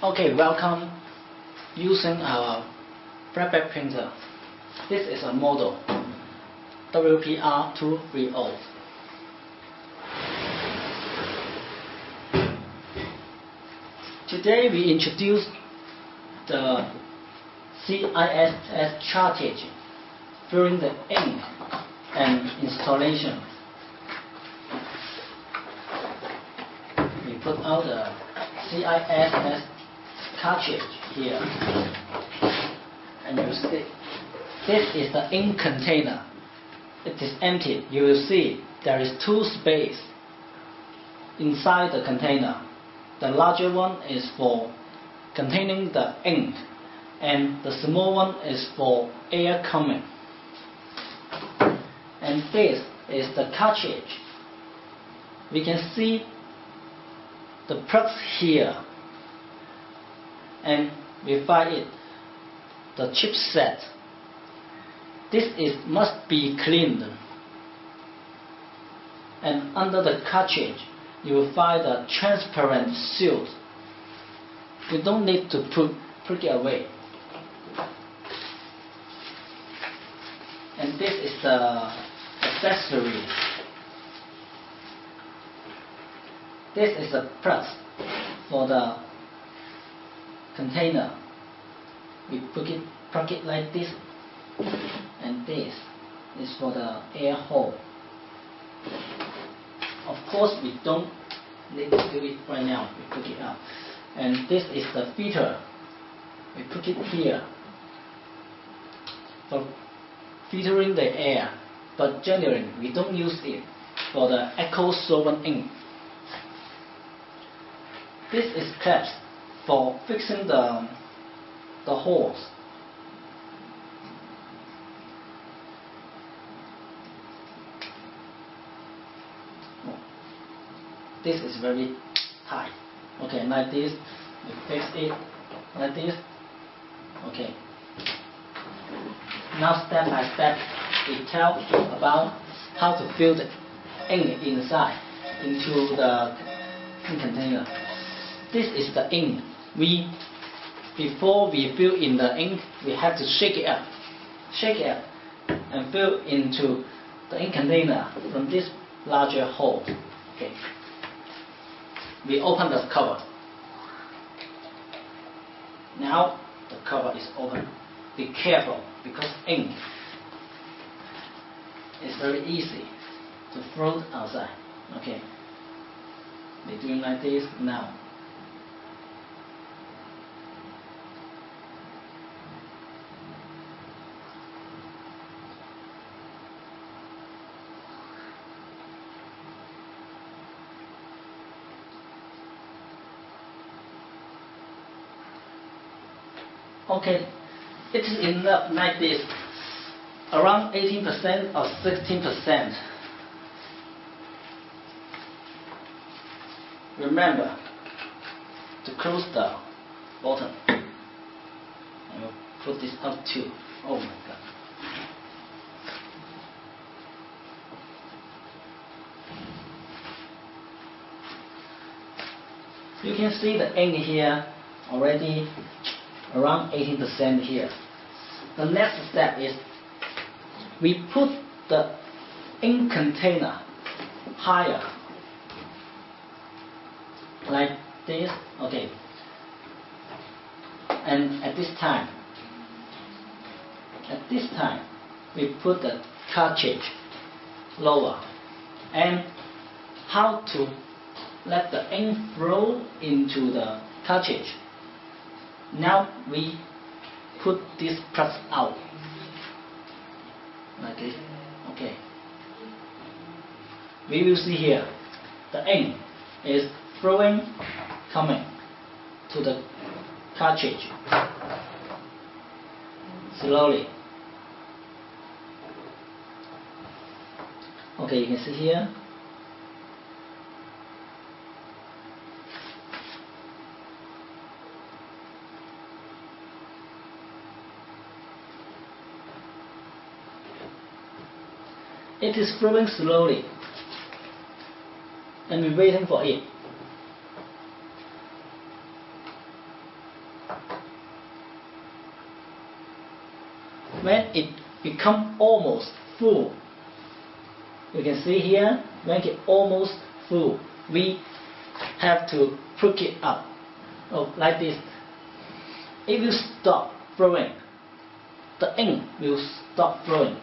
Okay, welcome using our Flatbed printer. This is a model WPR230. Today we introduce the CISS Etc.Teaching during the ink and installation. We put out the CISS cartridge here, and you see this is the ink container. It is empty. You will see there is two spaces inside the container. The larger one is for containing the ink, and the small one is for air coming. And this is the cartridge. We can see the plugs here, and we find it the chipset. This must be cleaned, and under the cartridge you will find a transparent seal. You don't need to put it away. And this is the accessory. This is the plug for the container. We plug it like this, and this is for the air hole. Of course, we don't need to do it right now. We put it out. And this is the filter. We put it here for filtering the air, but generally we don't use it for the echo solvent ink. This is clamps for fixing the holes. This is very tight. Okay, like this. We fix it like this. Okay. Now step by step we tell about how to fill the ink inside into the ink container. This is the ink. Before we fill in the ink, we have to shake it up, and fill into the ink container from this larger hole. Okay. We open the cover. Now the cover is open. Be careful, because ink is very easy to float outside. Okay. We're doing like this now. Okay, it is enough like this, around 18% or 16%. Remember to close the bottom. And we'll put this up too. Oh my God. You can see the ink here already around 18% here. The next step is we put the ink container higher, like this. Okay. And at this time we put the cartridge lower. And how to let the ink flow into the cartridge? Now we put this plug out like this. Okay. We will see here the ink is flowing, coming to the cartridge slowly. Okay, you can see here. It is flowing slowly, and we're waiting for it. When it becomes almost full, you can see here, when it's almost full, we have to push it up, like this. It will stop flowing. The ink will stop flowing.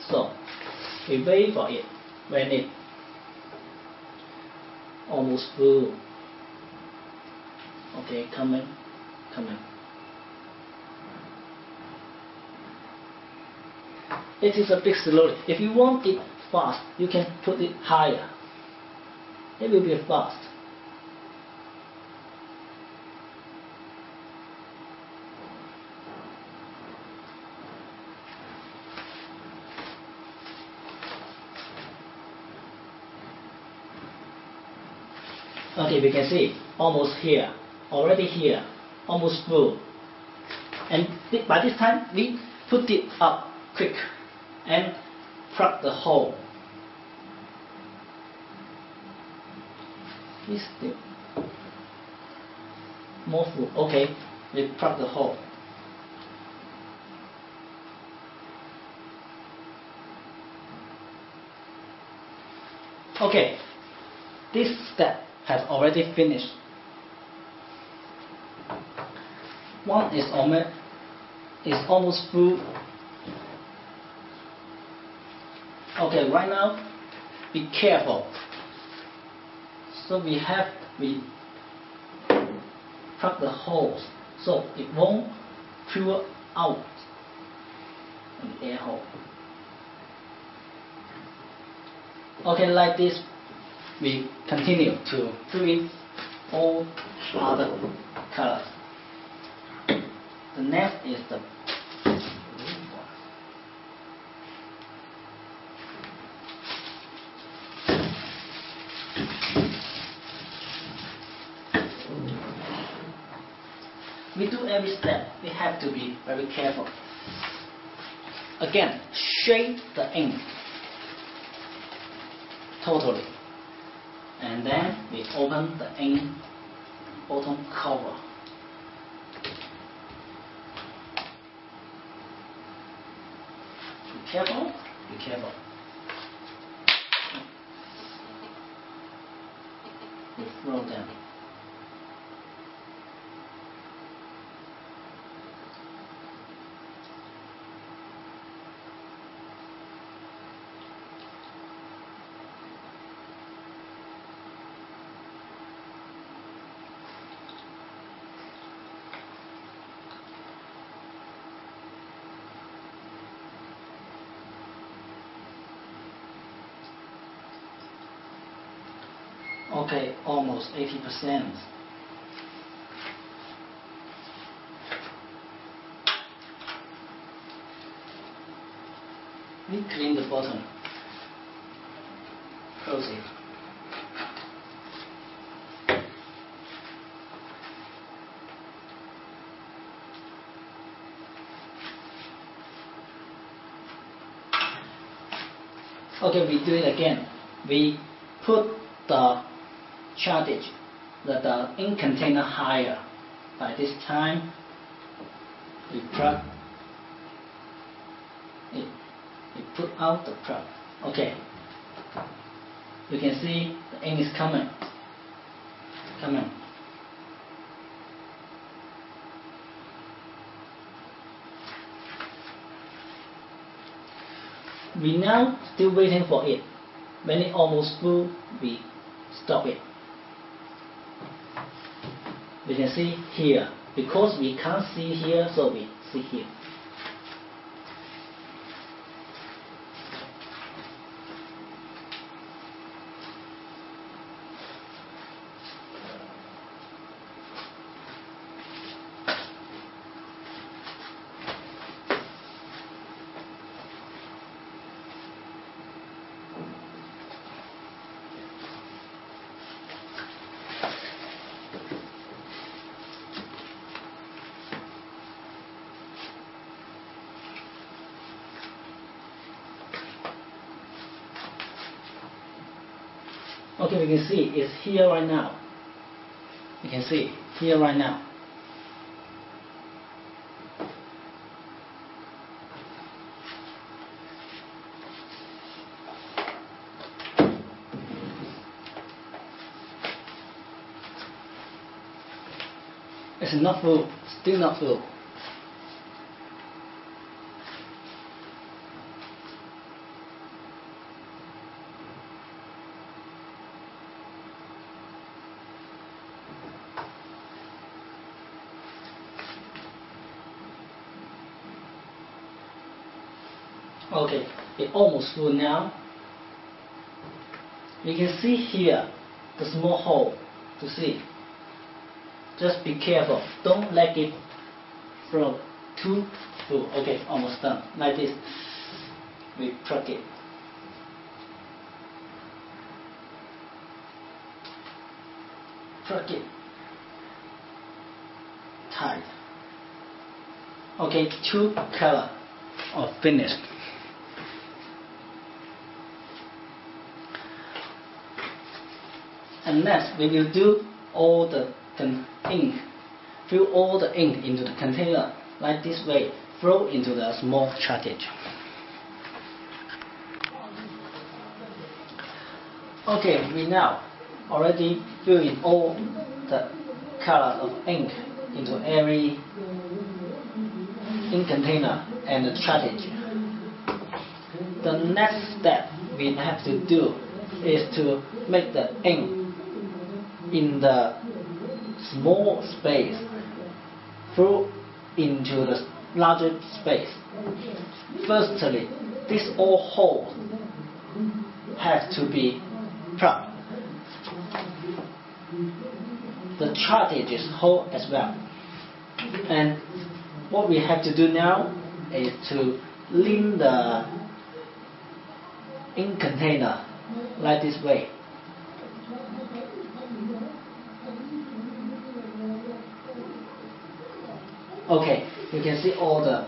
So we wait for it when it almost full. Okay, coming. It is a bit slowly. If you want it fast, you can put it higher. It will be fast. Okay, we can see almost here, already here, almost full. And by this time, we put it up quick and plug the hole. It's still more full. Okay, we plug the hole. Okay, this step has already finished. One is almost full. Okay, right now, be careful. So we plug the holes so it won't pour out in the air hole. Okay, like this, we continue to fill in all other colors. The next is the we do every step. We have to be very careful. Again, shake the ink totally. And then we open the ink bottom cover. Be careful, be careful. We throw them. Okay, almost 80%. We clean the bottom. Close it. Okay, we do it again. We put the chartage, the ink container higher. By this time, we plug it. We put out the plug. Okay. You can see the ink is coming. We now still waiting for it. When it almost full, we stop it. We can see here. Because we can't see here, so we see here. Okay, we can see it's here right now. You can see here right now. It's not full, still not full. Okay, it's almost full now. You can see here the small hole to see. Just be careful, don't let it flow too full. Okay, almost done. Like this, we plug it. Plug it tight. Okay, two color are finished. And next, we will do all the ink, fill all the ink into the container like this way, flow into the small cartridge. Okay, we now already fill in all the colors of ink into every ink container and the cartridge. The next step we have to do is to make the ink in the small space flow into the larger space. Firstly, these all holes have to be plugged. The cartridge is whole as well. And what we have to do now is to lean the ink container like this way. Okay, you can see all the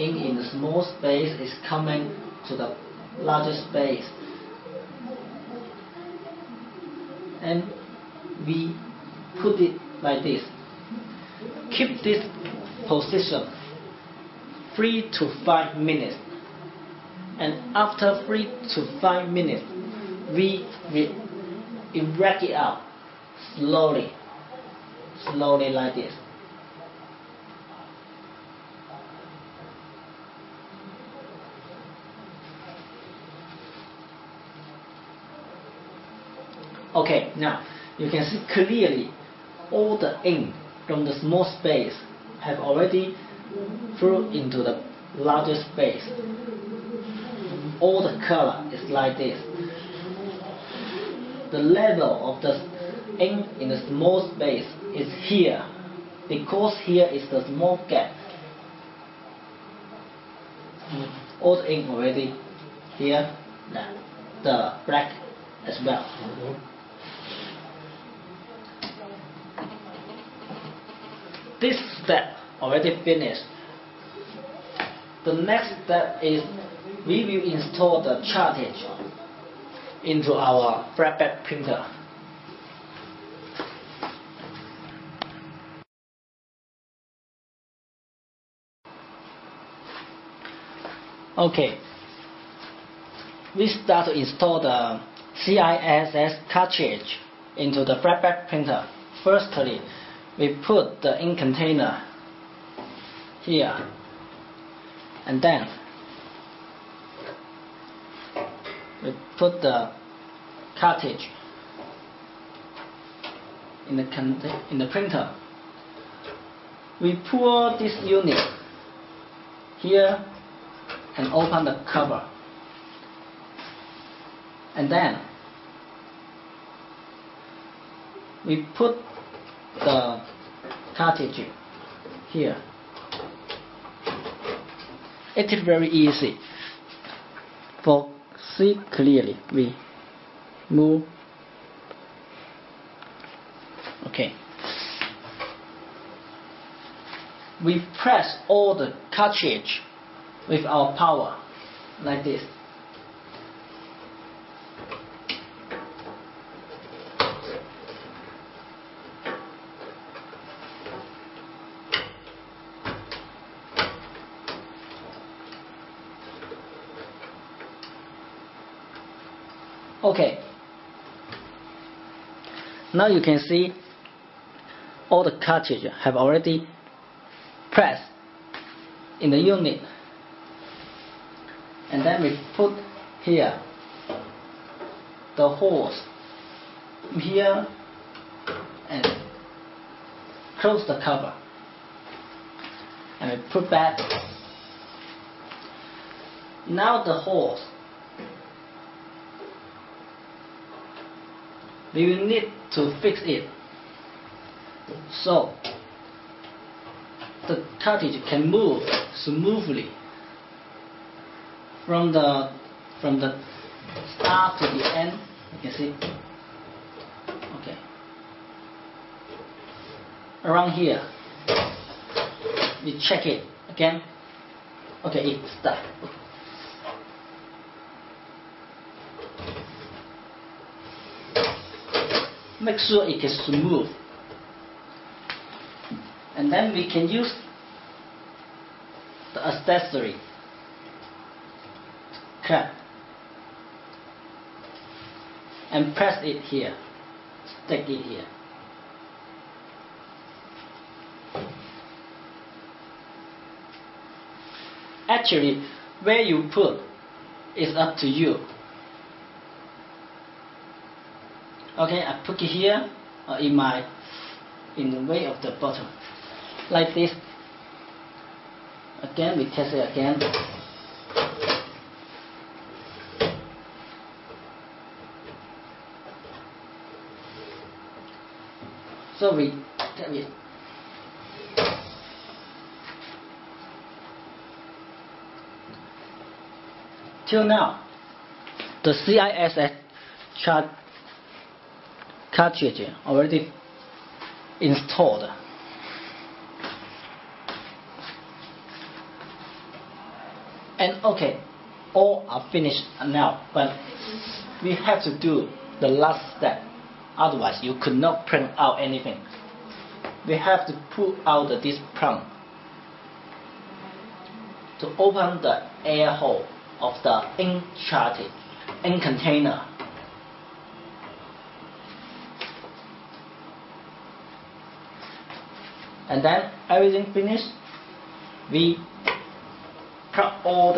ink in the small space is coming to the larger space. And we put it like this. Keep this position 3 to 5 minutes. And after 3 to 5 minutes, we erect it out slowly like this. Okay, now you can see clearly all the ink from the small space have already flowed into the larger space. All the color is like this. The level of the ink in the small space is here, because here is the small gap. All the ink already here, the black as well. This step already finished. The next step is we will install the cartridge into our flatbed printer. Okay, we start to install the CISS cartridge into the flatbed printer. Firstly, we put the ink container here, and then we put the cartridge in the printer. We pour this unit here and open the cover, and then we put the cartridge here. It is very easy. For see clearly, we move. Okay. We press all the cartridge with our power like this. Okay. Now you can see all the cartridges have already pressed in the unit, and then we put here the holes here and close the cover, and we put back. Now the holes, we will need to fix it so the cartridge can move smoothly from the start to the end. You can see. Okay. Around here, we check it again. Okay, it's stuck. Make sure it is smooth, and then we can use the accessory cap and press it here, stick it here. Actually, where you put is up to you. Okay, I put it here or in the way of the bottom, like this. Again, we test it again. So we tap it. Till now, the CISS cartridge already installed. And okay, all are finished now, but we have to do the last step. Otherwise, you could not print out anything. We have to pull out this plug to open the air hole of the ink cartridge, ink container. And then everything finished, we plug all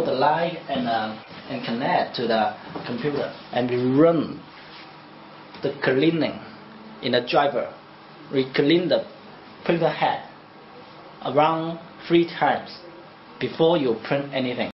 the line and connect to the computer, and we run the cleaning in the driver. We clean the printer head around 3 times before you print anything.